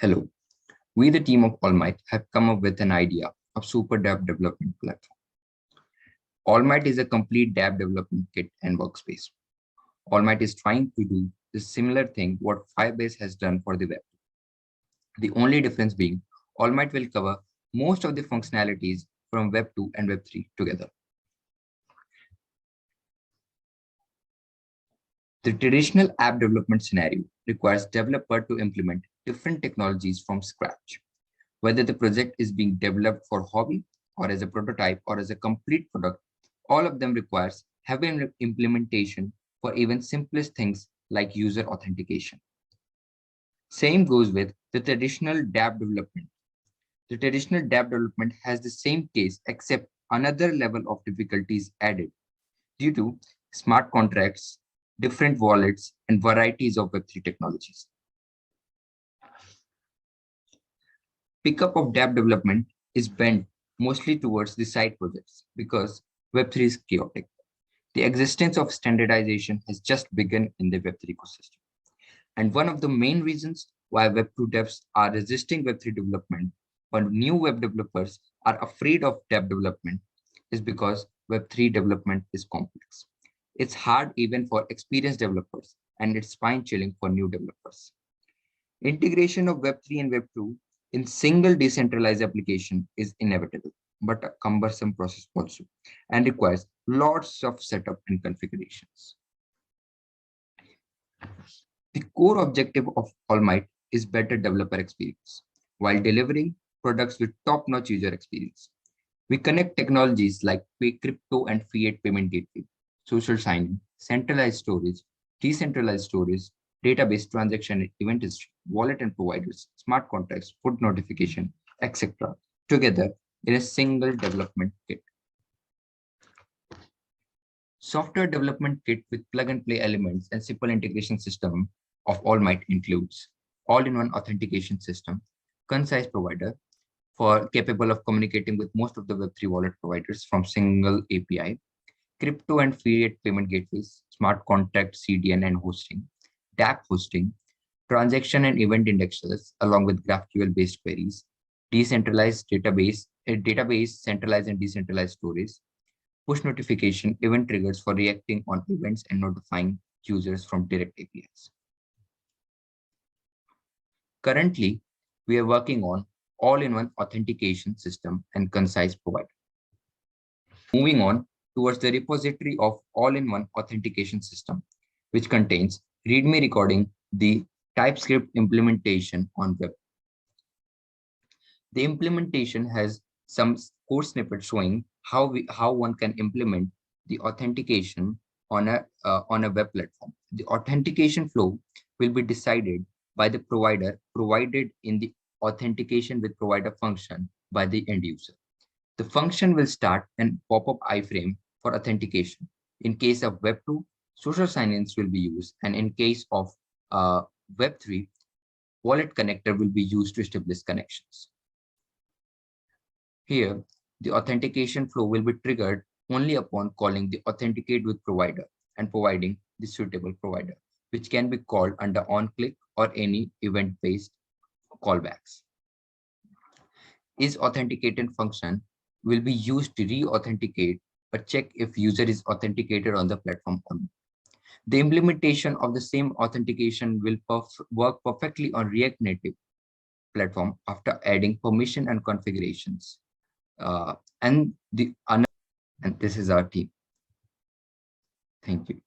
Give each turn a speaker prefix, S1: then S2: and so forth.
S1: Hello, we the team of Almight have come up with an idea of Super DApp development platform. Almight is a complete dApp development kit and workspace. Almight is trying to do the similar thing what Firebase has done for the web. The only difference being Almight will cover most of the functionalities from Web 2 and Web 3 together. The traditional app development scenario requires developer to implement different technologies from scratch. Whether the project is being developed for hobby or as a prototype or as a complete product, all of them requires heavy implementation for even simplest things like user authentication. Same goes with the traditional dApp development. The traditional dApp development has the same case except another level of difficulties added due to smart contracts, different wallets, and varieties of Web3 technologies. Pickup of dApp development is bent mostly towards the side projects because Web3 is chaotic. The existence of standardization has just begun in the Web3 ecosystem. And one of the main reasons why Web2 devs are resisting Web3 development or new web developers are afraid of dApp development is because Web3 development is complex. It's hard even for experienced developers, and it's spine-chilling for new developers. Integration of Web3 and Web2 in single decentralized application is inevitable, but a cumbersome process also, and requires lots of setup and configurations. The core objective of Almight is better developer experience, while delivering products with top-notch user experience. We connect technologies like crypto and fiat payment gateway, social signing, centralized storage, decentralized storage, database transaction and event history, wallet and providers, smart contracts, push notification, etc. together in a single development kit. Software development kit with plug-and-play elements and simple integration system of Almight includes all-in-one authentication system, concise provider for capable of communicating with most of the Web3 wallet providers from single API, crypto and fiat payment gateways, smart contract CDN and hosting, dApp hosting, transaction and event indexers along with GraphQL-based queries, decentralized database, centralized and decentralized storage, push notification, event triggers for reacting on events and notifying users from direct APIs. Currently, we are working on all-in-one authentication system and concise provider. Moving on towards the repository of all-in-one authentication system, which contains README recording the TypeScript implementation on web. The implementation has some code snippet showing how one can implement the authentication on a web platform. The authentication flow will be decided by the provider provided in the authentication with provider function by the end user. The function will start an pop-up iframe for authentication. In case of Web 2, social sign-ins will be used, and in case of Web 3, wallet connector will be used to establish connections. Here, the authentication flow will be triggered only upon calling the authenticate with provider and providing the suitable provider, which can be called under onClick or any event-based callbacks. Is authenticated function will be used to re-authenticate or check if user is authenticated on the platform or not. The implementation of the same authentication will work perfectly on React Native platform after adding permission and configurations. And this is our team. Thank you.